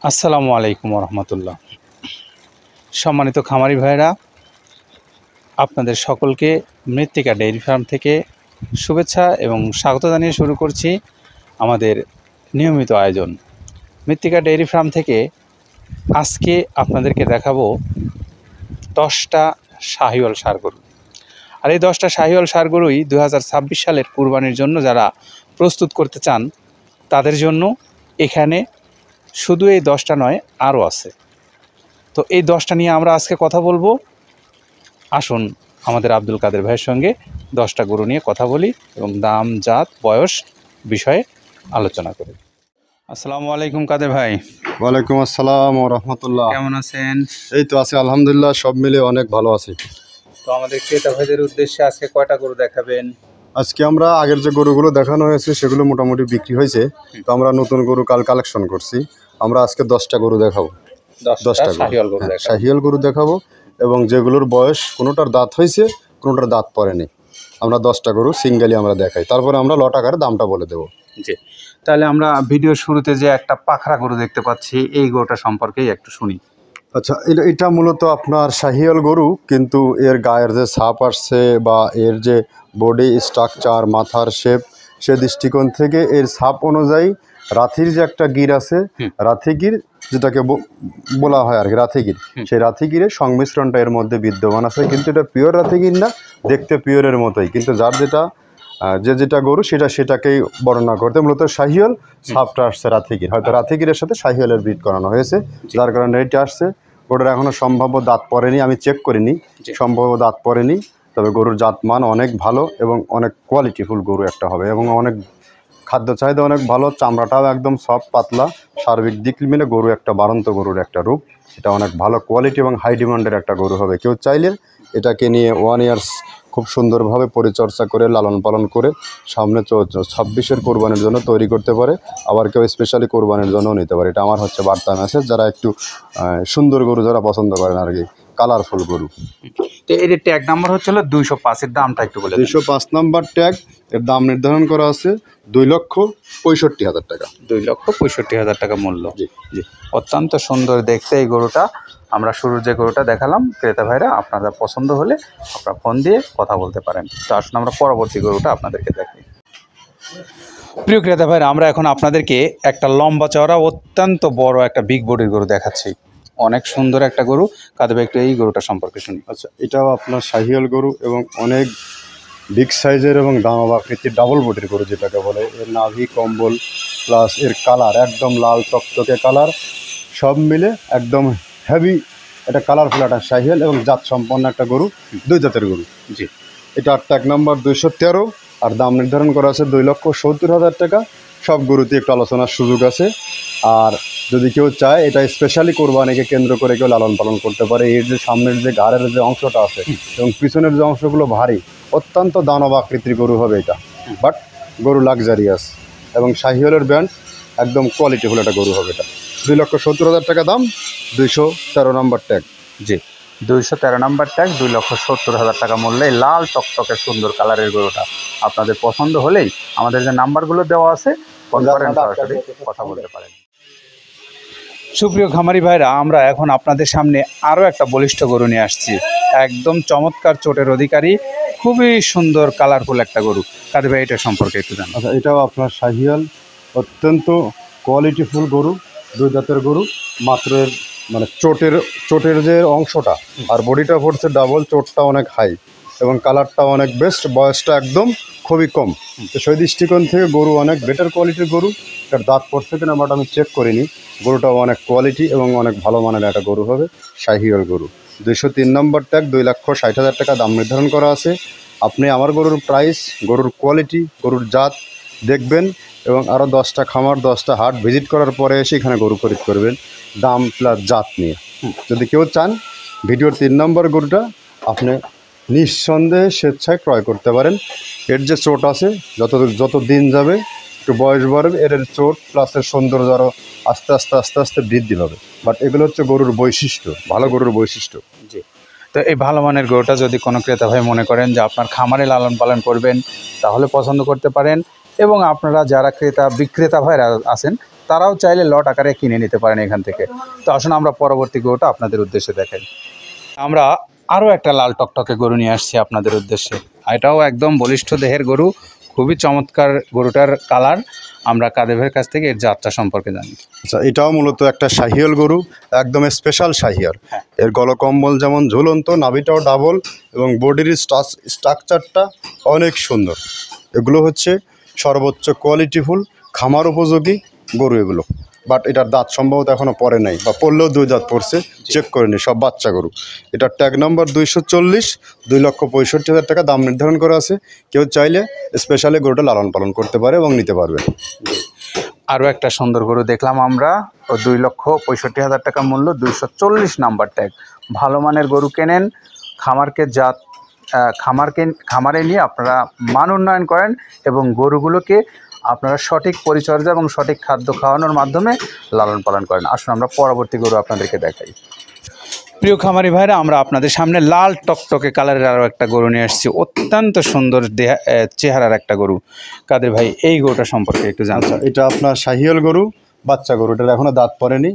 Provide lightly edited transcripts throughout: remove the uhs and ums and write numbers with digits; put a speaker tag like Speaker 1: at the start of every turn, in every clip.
Speaker 1: আসসালামু আলাইকুম রহমতুল্লাহ। সম্মানিত খামারি ভাইরা, আপনাদের সকলকে মৃত্তিকা ডেইরি ফার্ম থেকে শুভেচ্ছা এবং স্বাগত জানিয়ে শুরু করছি আমাদের নিয়মিত আয়োজন। মৃত্তিকা ডেইরি ফার্ম থেকে আজকে আপনাদেরকে দেখাবো 10টা শাহিওয়াল ষাঁড় গরু। আর এই 10টা শাহিওয়াল ষাঁড় গরুই 2026 সালের কুরবানির জন্য যারা প্রস্তুত করতে চান তাদের জন্য এখানে শুধু এই 10টা নয়, আরও আছে। তো এই 10টা নিয়ে আমরা আজকে কথা বলবো। আসুন আমাদের আব্দুল কাদের ভাইয়ের সঙ্গে 10টা গরু নিয়ে কথা বলি এবং দাম, জাত, বয়স বিষয়ে আলোচনা করি। আসসালামু আলাইকুম কাদের ভাই।
Speaker 2: ওয়ালাইকুম আসসালাম ও রহমতুল্লাহ।
Speaker 1: কেমন আছেন?
Speaker 2: এই তো আছি আলহামদুলিল্লাহ, সব মিলে অনেক ভালো আছি।
Speaker 1: তো আমাদের ক্রেতা ভাইদের উদ্দেশ্যে আজকে কয়টা গরু দেখাবেন?
Speaker 2: আজকে আমরা আগের যে গরুগুলো দেখানো হয়েছে সেগুলো মোটামুটি বিক্রি হয়েছে, তো আমরা নতুন গরু কাল কালেকশন করছি। আমরা আজকে 10টা গরু দেখাবো।
Speaker 1: 10টা শাহিওয়াল গরু
Speaker 2: হ্যাঁ,
Speaker 1: দেখাবো।
Speaker 2: শাহিয়াল গরু দেখাবো এবং যেগুলোর বয়স কোনোটার দাঁত হয়েছে কোনোটার দাঁত পড়েনি। আমরা 10টা গরু সিঙ্গেলি আমরা দেখাই, তারপরে আমরা লট আকারে দামটা বলে দেবো।
Speaker 1: জি, তাহলে আমরা ভিডিওর শুরুতে যে একটা পাখরা গরু দেখতে পাচ্ছি এই গরুটা সম্পর্কেই একটু শুনি।
Speaker 2: আচ্ছা, এটা মূলত আপনার শাহিয়াল গরু, কিন্তু এর গায়ের যে ছাপ আসছে বা এর যে বডি স্ট্রাকচার, মাথার শেপ, সে দৃষ্টিকোণ থেকে এর ছাপ অনুযায়ী রাথির যে একটা গির আছে, রাথিগির যেটাকে বলা হয় আর কি, রাথিগির, সেই রাথিগিরের সংমিশ্রণটা এর মধ্যে বিদ্যমান আছে। কিন্তু এটা পিওর রাথিগির না, দেখতে পিওরের মতোই, কিন্তু যার যেটা গরু সেটাকেই বর্ণনা করতে মূলত শাহিয়াল ছাপটা আসছে রাথিগির, হয়তো রাথিগিরের সাথে শাহিয়ালের ব্রিড করানো হয়েছে, যার কারণে এটা আসছে। গরুর এখনও সম্ভাব্য দাঁত পড়েনি, আমি চেক করিনি, সম্ভাব্য দাঁত পড়েনি। তবে গরুর জাতমান অনেক ভালো এবং অনেক কোয়ালিটিফুল গরু একটা হবে এবং অনেক খাদ্য চাহিদা অনেক ভালো, চামড়াটাও একদম সফট পাতলা, সার্বিক দিক মিলে গরু একটা বাড়ন্ত গরুর একটা রূপ। এটা অনেক ভালো কোয়ালিটি এবং হাই ডিমান্ডের একটা গরু হবে। কেউ চাইলে এটাকে নিয়ে 1 ইয়ার্স খুব সুন্দরভাবে পরিচর্যা করে লালন পালন করে সামনে 26-এর কোরবানির জন্য তৈরি করতে পারে। আবার কেউ স্পেশালি কোরবানির জন্যও নিতে পারে। এটা আমার হচ্ছে বার্তা মেসেজ, যারা একটু সুন্দর গরু যারা পছন্দ করেন আর কি, কালারফুল গরু।
Speaker 1: তো এর ট্যাগ নাম্বার হচ্ছিল 205, এর দামটা একটু বলে।
Speaker 2: 205 নাম্বার ট্যাগ, এর দাম নির্ধারণ করা আছে 2,65,000 টাকা।
Speaker 1: 2,65,000 টাকা মূল্য।
Speaker 2: জি
Speaker 1: জি, অত্যন্ত সুন্দর দেখতে এই গরুটা। আমরা শুরুর যে গরুটা দেখালাম, ক্রেতা ভাইরা আপনাদের পছন্দ হলে আপনারা ফোন দিয়ে কথা বলতে পারেন। তো আসুন আমরা পরবর্তী গরুটা আপনাদেরকে দেখাই। প্রিয় ক্রেতা ভাইরা, আমরা এখন আপনাদেরকে একটা লম্বা চওড়া অত্যন্ত বড় একটা বিগ বডির গরু দেখাচ্ছি। অনেক সুন্দর একটা গরু। কাদের ভাই একটু এই গরুটা সম্পর্কে শুনি।
Speaker 2: আচ্ছা, এটাও আপনার শাহিয়াল গরু এবং অনেক বিগ সাইজের এবং দানব আকৃতির ডাবল বডির গরু যেটাকে বলে। এর নাভি কম্বল প্লাস এর কালার একদম লাল টকটকে কালার, সব মিলে একদম হেভি একটা কালারফুল একটা শাহিয়াল এবং জাত সম্পন্ন একটা গরু, 2 জাতের গরু।
Speaker 1: জি,
Speaker 2: এটা ট্যাগ নাম্বার 213 আর দাম নির্ধারণ করা আছে 2,70,000 টাকা। সব গরুতে একটু আলোচনার সুযোগ আছে। আর যদি কেউ চায় এটা স্পেশালি কোরবানিকে কেন্দ্র করে কেউ লালন পালন করতে পারে। এর যে সামনের যে ঘাড়ের যে অংশটা আছে এবং পিছনের যে অংশগুলো ভারী, অত্যন্ত দানব আকৃতির গরু হবে এটা, বাট গরু লাক্সারিয়াস এবং শাহিওয়ালের ব্র্যান্ড, একদম কোয়ালিটিফুল একটা গরু হবে এটা। 2,70,000 টাকা দাম, 213 নম্বর ট্যাগ।
Speaker 1: জি, 213 নাম্বার ট্যাগ, 2,70,000 টাকা মূল্যে লাল টকটকে সুন্দর কালারের গরুটা আপনাদের পছন্দ হলেই আমাদের যে নাম্বারগুলো দেওয়া আছে ফোন করেন, সরাসরি কথা বলতে পারেন। সুপ্রিয় খামারি ভাইরা, আমরা এখন আপনাদের সামনে আরও একটা বলিষ্ঠ গরু নিয়ে আসছি। একদম চমৎকার চোটের অধিকারী, খুবই সুন্দর কালারফুল একটা গরু। কাদের ভাই এটা সম্পর্কে একটু জানান।
Speaker 2: আচ্ছা, এটাও আপনার শাহিয়াল, অত্যন্ত কোয়ালিটিফুল গরু, 2 জাতের গরু। মাত্র মানে চোটের যে অংশটা আর বডিটা পড়ছে ডাবল, চোটটা অনেক হাই এবং কালারটা অনেক বেস্ট, বয়সটা একদম খুবই কম। তো সেই দৃষ্টিকোণ থেকে গরু অনেক বেটার কোয়ালিটির গরু। এটার দাঁত পড়ছে কিনা বাট আমি চেক করিনি। গরুটাও অনেক কোয়ালিটি এবং অনেক ভালো মানের একটা গরু হবে, শাহিয়াল গরু। 203 নম্বর ট্যাগ, 2,60,000 টাকা দাম নির্ধারণ করা আছে। আপনি আমার গরুর প্রাইস, গরুর কোয়ালিটি, গরুর জাত দেখবেন এবং আরও 10টা খামার 10টা হাট ভিজিট করার পরে এসে এখানে গরু খরিদ করবেন দাম প্লাস জাত নিয়ে। যদি কেউ চান ভিডিওর 3 নম্বর গরুটা আপনি নিঃসন্দেহে স্বেচ্ছায় ক্রয় করতে পারেন। এর যে চোট আছে, যত দিন যাবে একটু বয়স বাড়বে, এর চোট প্লাস এর সৌন্দর্য আরও আস্তে আস্তে বৃদ্ধি পাবে। বাট এগুলো হচ্ছে গরুর বৈশিষ্ট্য, ভালো গরুর বৈশিষ্ট্য।
Speaker 1: জি, তো এই ভালো মানের গরুটা যদি কোনো ক্রেতা ভাই মনে করেন যে আপনার খামারে লালন পালন করবেন, তাহলে পছন্দ করতে পারেন। এবং আপনারা যারা বিক্রেতা ভাইরা আছেন তারাও চাইলে লট আকারে কিনে নিতে পারেন এখান থেকে। তো আসুন আমরা পরবর্তী গরুটা আপনাদের উদ্দেশ্যে দেখাই। আমরা আরও একটা লাল টকটকে গরু নিয়ে আসছি আপনাদের উদ্দেশ্যে। এটাও একদম বলিষ্ঠ দেহের গরু, খুবই চমৎকার গরুটার কালার। আমরা কাদের ভাইয়ের কাছ থেকে এর যাত্রা সম্পর্কে জানি।
Speaker 2: আচ্ছা, এটাও মূলত একটা শাহিয়াল গরু, একদম স্পেশাল শাহিয়াল। এর গলকম্বল যেমন ঝুলন্ত, নাভিটাও ডাবল এবং বডির স্ট্রাকচারটা অনেক সুন্দর। এগুলো হচ্ছে সর্বোচ্চ কোয়ালিটিফুল খামার উপযোগী গরু এগুলো। বাট এটার দাঁত সম্ভবত এখনও পরে নাই, বা পড়লেও 2 দাঁত পড়ছে, চেক করে নি, সব বাচ্চা গরু। এটার ট্যাগ নম্বর 240, 2,65,000 টাকা দাম নির্ধারণ করা আছে। কেউ চাইলে স্পেশালি গরুটা লালন পালন করতে পারে এবং নিতে পারবে।
Speaker 1: আরও একটা সুন্দর গরু দেখলাম আমরা, 2,65,000 টাকা মূল্য, 240 নাম্বার ট্যাগ। ভালো মানের গরু কেনেন, খামারে নিয়ে আপনারা মান উন্নয়ন করেন এবং গরুগুলোকে আপনারা সঠিক পরিচর্যা এবং সঠিক খাদ্য খাওয়ানোর মাধ্যমে লালন পালন করেন। আসুন আমরা পরবর্তী গরু আপনাদেরকে দেখাই। প্রিয় খামারি ভাইরা, আমরা আপনাদের সামনে লাল টকটকে কালারের আরও একটা গরু নিয়ে আসছি। অত্যন্ত সুন্দর চেহারার একটা গরু। কাদের ভাই, এই গরুটা সম্পর্কে একটু জানতে।
Speaker 2: এটা আপনার শাহিয়াল গরু, বাচ্চা গরু। এটার এখনও দাঁত পড়েনি,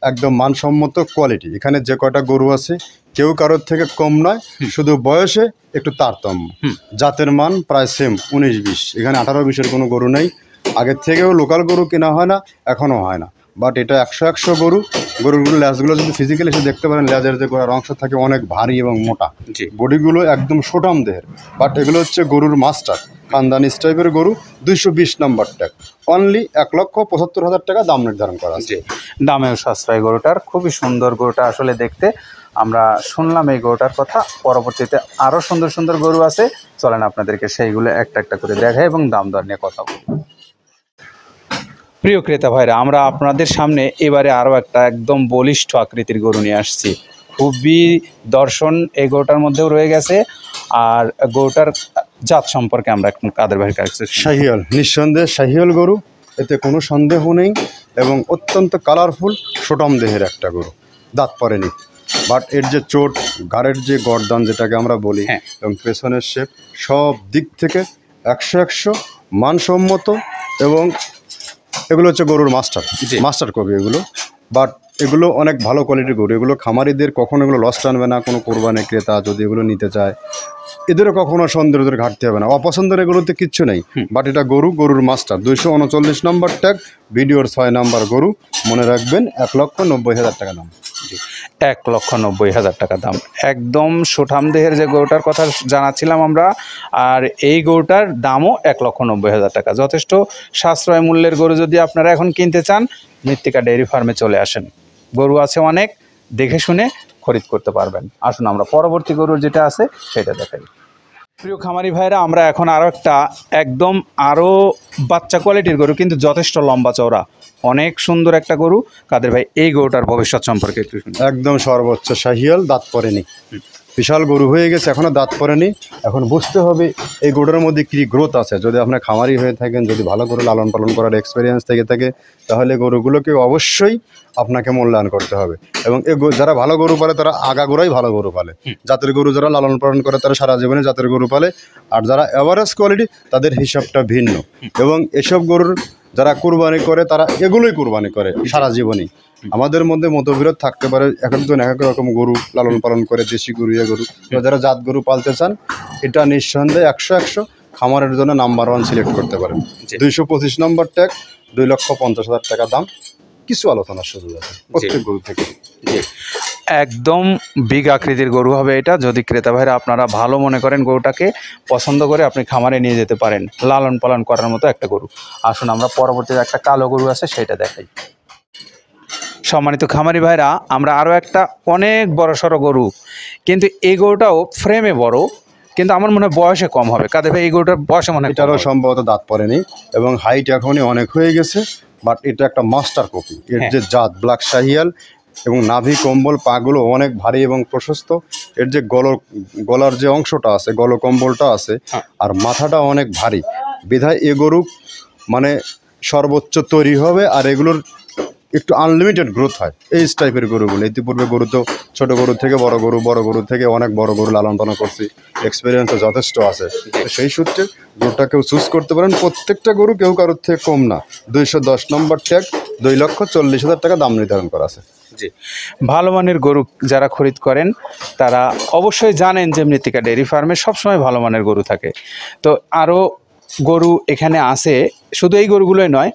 Speaker 2: একদম মানসম্মত কোয়ালিটি। এখানে যে কয়টা গরু আছে কেউ কারোর থেকে কম নয়, শুধু বয়সে একটু তারতম্য। জাতের মান প্রায় সেম, 19-20। এখানে 18-20-এর কোনো গরু নেই। আগের থেকেও লোকাল গরু কেনা হয় না, এখনও হয় না। বাট এটা 100 গরু। গরুগুলো ল্যাজগুলো যদি ফিজিক্যালি এসে দেখতে পারেন, ল্যাজের যে গোড়ার অংশ থাকে অনেক ভারী এবং মোটা, বডিগুলো একদম সোটাম দেহের। বাট এগুলো হচ্ছে গরুর মাস্টার, খানদানি টাইপের গরু। 220 নাম্বার ট্যাগ, অনলি 1,75,000 টাকা দাম নির্ধারণ করা আছে।
Speaker 1: দামেও সাশ্রয় গরুটার, খুবই সুন্দর গরুটা আসলে দেখতে। আমরা শুনলাম এই গরুটার কথা, পরবর্তীতে আরও সুন্দর সুন্দর গরু আছে, চলেন আপনাদেরকে সেইগুলো একটা একটা করে দেখাই এবং দাম দর নিয়ে কথা বলি। প্রিয় ক্রেতা ভাইরা, আমরা আপনাদের সামনে এবারে আরও একটা একদম বলিষ্ঠ আকৃতির গরু নিয়ে আসছি। খুবই দর্শন এই গরুটার মধ্যেও রয়ে গেছে। আর গরুটার জাত সম্পর্কে আমরা এখন কাদের ভাইয়ের কাছে।
Speaker 2: শাহিয়াল, নিঃসন্দেহে শাহিয়াল গরু, এতে কোনো সন্দেহ নেই। এবং অত্যন্ত কালারফুল সোটাম দেহের একটা গরু, দাঁত পড়েনি। বাট এর যে চোট, ঘাড়ের যে গর্দান যেটাকে আমরা বলি, এবং পেছনের শেপ, সব দিক থেকে 100 মানসম্মত। এবং এগুলো হচ্ছে গরুর মাস্টার কপি এগুলো। বাট এগুলো অনেক ভালো কোয়ালিটির গরু। এগুলো খামারিদের কখনো এগুলো লস টানবে না। কোনো কোরবানি ক্রেতা যদি এগুলো নিতে চায়, এদেরও কখনো সৌন্দর্যের ঘাটতি হবে না। অপছন্দের এগুলোতে কিচ্ছু নেই। বাট এটা গরুর মাস্টার। 239 নম্বর ট্যাগ, ভিডিওর 6 নাম্বার গরু। মনে রাখবেন, 1,90,000 টাকা দাম।
Speaker 1: 1,90,000 টাকা দাম। একদম সুঠাম দেহের যে গরুটার কথা জানাচ্ছিলাম আমরা, আর এই গরুটার দামও 1,90,000 টাকা। যথেষ্ট সাশ্রয় মূল্যের গরু যদি আপনারা এখন কিনতে চান, মৃত্তিকা ডেইরি ফার্মে চলে আসেন। গরু আছে অনেক, দেখে শুনে খরিদ করতে পারবেন। আসুন আমরা পরবর্তী গরুর যেটা আছে সেটা দেখাই। প্রিয় খামারি ভাইরা, আমরা এখন একদম আরও বাচ্চা কোয়ালিটির গরু, কিন্তু যথেষ্ট লম্বা চওড়া, অনেক সুন্দর একটা গরু। কাদের ভাই, এই গরুটার ভবিষ্যৎ সম্পর্কে একটু শুনুন।
Speaker 2: একদম সর্বোচ্চ শাহিয়াল, দাঁত পড়েনি। বিশাল গরু হয়ে গেছে, এখনও দাঁত পড়েনি। এখন বুঝতে হবে এই গরুটার মধ্যে কী গ্রোথ আছে। যদি আপনার খামারি হয়ে থাকেন, যদি ভালো করে লালন পালন করার এক্সপিরিয়েন্স থেকে থাকে, তাহলে গরুগুলোকে অবশ্যই আপনাকে মূল্যায়ন করতে হবে। এবং যারা ভালো গরু পালে তারা আগাগোড়াই ভালো গরু পালে। জাতের গরু যারা লালন পালন করে তারা সারা জীবনে জাতের গরু পালে। আর যারা অ্যাভারেজ কোয়ালিটি, তাদের হিসাবটা ভিন্ন। এবং এসব গরুর যারা কুরবানি করে, তারা এগুলোই কুরবানি করে সারা জীবনই। আমাদের মধ্যে মতবিরোধ থাকতে পারে, এক একজন এক এক রকম গরু লালন পালন করে, দেশি গরু, গরু। যারা জাত গরু পালতে চান, এটা নিঃসন্দেহে 100 খামারের জন্য নাম্বার 1 সিলেক্ট করতে পারেন। 225 নম্বর ট্যাগ, 2,50,000 টাকা দাম। কিছু আলোচনার সুযোগ আছে প্রত্যেক গরু থেকে।
Speaker 1: একদম বিগ আকৃতির গরু হবে এটা। যদি ক্রেতা ভাইরা আপনারা ভালো মনে করেন, গরুটাকে পছন্দ করে আপনি খামারে নিয়ে যেতে পারেন, লালন পালন করার মতো একটা গরু। আসুন আমরা পরবর্তীতে একটা কালো গরু আছে সেটা দেখাই। সম্মানিত খামারি ভাইরা, আমরা আরও একটা অনেক বড় সড়ো গরু, কিন্তু এই গরুটাও ফ্রেমে বড়, কিন্তু আমার মনে হয় বয়সে কম হবে। কাদের ভাই, এই গরুটার বয়সে মনে হয়
Speaker 2: এটারও সম্ভবত দাঁত পড়েনি এবং হাইট এখনই অনেক হয়ে গেছে। বাট এটা একটা মাস্টার কপি। এর যে জাত ব্ল্যাক শাহিয়াল, এবং নাভি কম্বল পাগুলো অনেক ভারী এবং প্রশস্ত। এর যে গলার যে অংশটা আছে, গলকম্বলটা আছে, আর মাথাটা অনেক ভারী। বিধায় এ গরু মানে সর্বোচ্চ তৈরি হবে। আর এগুলোর একটু আনলিমিটেড গ্রোথ হয় এই টাইপের গরুগুলো। ইতিপূর্বে গরু তো ছোটো গরু থেকে বড় গরু থেকে অনেক বড় গরু লালন পালন করছি, এক্সপিরিয়েন্সও যথেষ্ট আছে। তো সেই সূত্রে গরুটা কেউ চুজ করতে পারেন। প্রত্যেকটা গরু কেউ কারোর থেকে কম না। 210 নম্বর ট্যাগ, 2,40,000 টাকা দাম নির্ধারণ করা আছে।
Speaker 1: জি, ভালো মানের গরু যারা খরিদ করেন তারা অবশ্যই জানেন যে মৃত্তিকা ডেয়ারি ফার্মে সবসময় ভালো মানের গরু থাকে। তো আরও গরু এখানে আছে, শুধু এই গরুগুলোই নয়,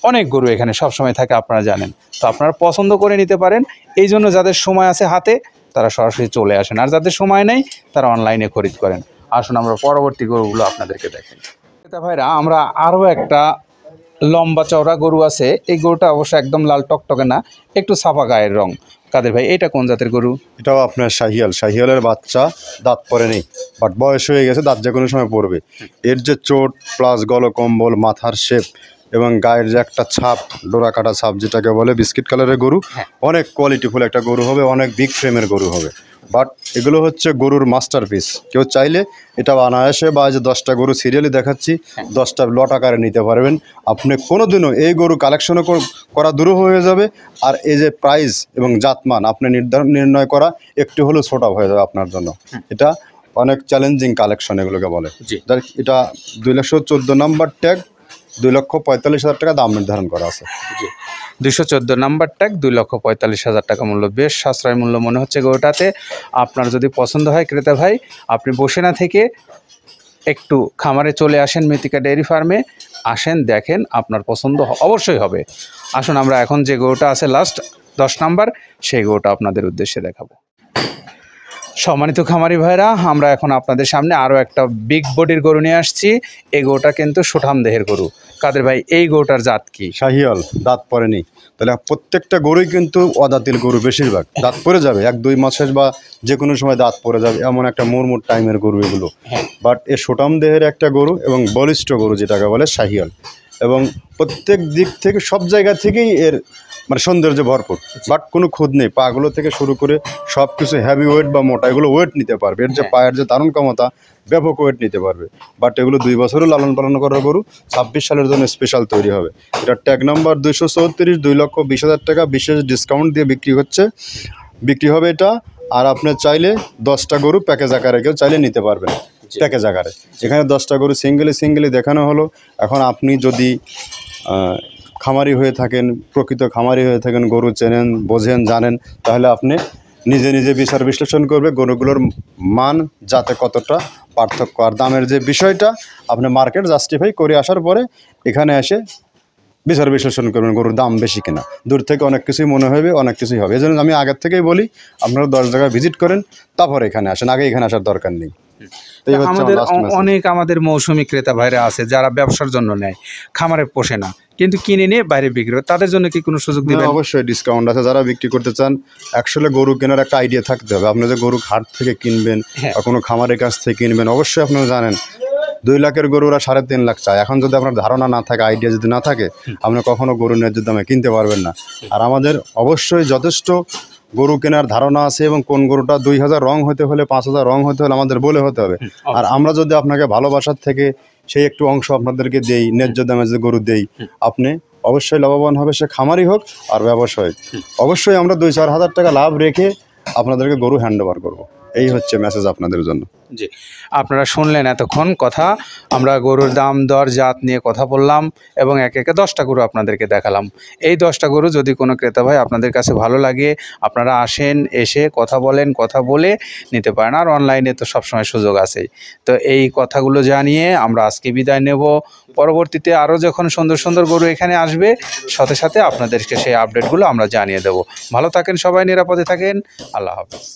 Speaker 1: অনেক গরু এখানে সবসময় থাকে, আপনারা জানেন। তো আপনারা পছন্দ করে নিতে পারেন। এই জন্য যাদের সময় আছে হাতে তারা সরাসরি চলে আসেন, আর যাদের সময় নেই তারা অনলাইনে খরিদ করেন। আসুন আমরা পরবর্তী গরুগুলো আপনাদেরকে দেখেন। ভাইরা, আমরা আরও একটা লম্বা চওড়া গরু আছে। এই গরুটা অবশ্য একদম লাল টকটকে না, একটু সাফা গায়ের রং। কাদের ভাই, এটা কোন জাতের গরু?
Speaker 2: এটাও আপনার শাহিয়ালের বাচ্চা, দাঁত পরে নেই, বাট বয়স হয়ে গেছে, দাঁত যে কোনো সময় পড়বে। এর যে চোট প্লাস গলকম্বল, মাথার শেপ এবং গায়ের যে একটা ছাপ, ডোরা কাটা ছাপ যেটাকে বলে, বিস্কিট কালারের গরু, অনেক কোয়ালিটিফুল একটা গরু হবে, অনেক বিগ ফ্রেমের গরু হবে। বাট এগুলো হচ্ছে গরুর মাস্টারপিস। কেউ চাইলে এটা অনায়াসে, বা যে 10টা গরু সিরিয়ালি দেখাচ্ছি, 10টা লট আকারে নিতে পারবেন। আপনি কোনো দিনও এই গরু কালেকশনও করা দূর হয়ে যাবে, আর এই যে প্রাইস এবং জাতমান আপনি নির্ণয় করা একটু হলেও ছোটা হয়ে যাবে আপনার জন্য। এটা অনেক চ্যালেঞ্জিং কালেকশন এগুলোকে বলে। এটা 214 নম্বর ট্যাগ, 2,45,000 টাকা দাম নির্ধারণ করা আছে।
Speaker 1: জি, 214 নাম্বার ট্যাগ, 2,45,000 টাকা মূল্য। বেশ সাশ্রয় মূল্য মনে হচ্ছে গরুটাতে। আপনার যদি পছন্দ হয় ক্রেতা ভাই, আপনি বসে না থেকে একটু খামারে চলে আসেন, মৃত্তিকা ডেয়ারি ফার্মে আসেন, দেখেন, আপনার পছন্দ অবশ্যই হবে। আসুন আমরা এখন যে গরুটা আছে লাস্ট 10 নাম্বার, সেই গরুটা আপনাদের উদ্দেশ্যে দেখাবো। সম্মানিত খামারি ভাইরা, আমরা এখন আপনাদের সামনে আরও একটা বিগ বডির গরু নিয়ে আসছি। এই গরুটা কিন্তু সুঠাম দেহের গরু। কাদের ভাই, এই গরুটার জাত কি?
Speaker 2: শাহিয়াল, দাঁত পড়েনি। তাহলে প্রত্যেকটা গরুই কিন্তু অদাঁতিল গরু, বেশিরভাগ দাঁত পড়ে যাবে 1-2 মাসের, বা যে কোনো সময় দাঁত পড়ে যাবে, এমন একটা মুরমুর টাইমের গরু এগুলো। বাট এ সুঠাম দেহের একটা গরু এবং বলিষ্ঠ গরু যেটাকে বলে শাহিয়াল, এবং প্রত্যেক দিক থেকে সব জায়গা থেকেই এর মানে সৌন্দর্য ভরপুর। বাট কোনো খুদ নেই, পাগুলো থেকে শুরু করে সব কিছু হ্যাভি ওয়েট বা মোটা, এগুলো ওয়েট নিতে পারবে। এর যে পায়ের যে ধারণ ক্ষমতা, ব্যাপক ওয়েট নিতে পারবে। বাট এগুলো 2 বছরও লালন পালন করার গরু, 26 সালের জন্য স্পেশাল তৈরি হবে। এটা ট্যাগ নাম্বার 234, 2,20,000 টাকা বিশেষ ডিসকাউন্ট দিয়ে বিক্রি হবে এটা। আর আপনি চাইলে 10টা গরু প্যাকেজ আকারে কেউ চাইলে নিতে পারবেন, প্যাকেজ আকারে। এখানে 10টা গরু সিঙ্গেলি দেখানো হলো। এখন আপনি যদি খামারি হয়ে থাকেন, প্রকৃত খামারি হয়ে থাকেন, গরু চেনেন, বোঝেন, জানেন, তাহলে আপনি নিজে বিচার বিশ্লেষণ করবে গরুগুলোর মান যাতে কতটা পার্থক্য, আর দামের যে বিষয়টা আপনি মার্কেট জাস্টিফাই করে আসার পরে এখানে এসে বিচার বিশ্লেষণ করবেন গরুর দাম বেশি কিনা। দূর থেকে অনেক কিছুই মনে হবে, অনেক কিছুই হবে। এই জন্য আমি আগের থেকেই বলি, আপনারা 10 জায়গায় ভিজিট করেন, তারপর এখানে আসেন, আগে এখানে আসার দরকার নেই।
Speaker 1: আমাদের মৌসুমী ক্রেতা ভাইরা আছে যারা ব্যবসার জন্য নেয়, খামারে পোষে না, কিন্তু কিনে নিয়ে বাইরে বিক্রি করে, তাদের জন্য কি কোনো সুযোগ দিবেন?
Speaker 2: অবশ্যই ডিসকাউন্ট আছে। যারা বিক্রি করতে চান, অ্যাকচুয়ালি গরু কেনার একটা আইডিয়া থাকতে হবে। আপনি যে গরু হাট থেকে কিনবেন বা কোনো খামারের কাছ থেকে কিনবেন, অবশ্যই আপনারা জানেন 2 লাখের গরু ওরা 3.5 লাখ চায়। এখন যদি আপনার ধারণা না থাকে, আইডিয়া যদি না থাকে, আপনি কখনো গরু ন্যায্য দামে কিনতে পারবেন না। আর আমাদের অবশ্যই যথেষ্ট গরু কেনার ধারণা আছে, এবং কোন গরুটা 2,000 রং হতে হলে, 5,000 রং হতে হলে আমাদের বলে হতে হবে। আর আমরা যদি আপনাকে ভালোবাসার থেকে সেই একটু অংশ আপনাদেরকে দেই, ন্যায্য দামে যদি গরু দেই, আপনি অবশ্যই লাভবান হবে, সে খামারি হোক আর ব্যবসায়ী। অবশ্যই আমরা 2-4 হাজার টাকা লাভ রেখে আপনাদেরকে গরু হ্যান্ড ওভার করবো। এই হচ্ছে মেসেজ আপনাদের জন্য।
Speaker 1: জি, আপনারা শুনলেন এতক্ষণ কথা। আমরা গরুর দাম দর জাত নিয়ে কথা বললাম, এবং একে 10টা গরু আপনাদেরকে দেখালাম। এই 10টা গরু যদি কোনো ক্রেতা ভাই আপনাদের কাছে ভালো লাগে, আপনারা আসেন, এসে কথা বলেন, কথা বলে নিতে পারেন। আর অনলাইনে তো সবসময় সুযোগ আছেই। তো এই কথাগুলো জানিয়ে আমরা আজকে বিদায় নেব। পরবর্তীতে আরও যখন সুন্দর গরু এখানে আসবে, সাথে আপনাদেরকে সেই আপডেটগুলো আমরা জানিয়ে দেব। ভালো থাকেন সবাই, নিরাপদে থাকেন। আল্লাহ হাফেজ।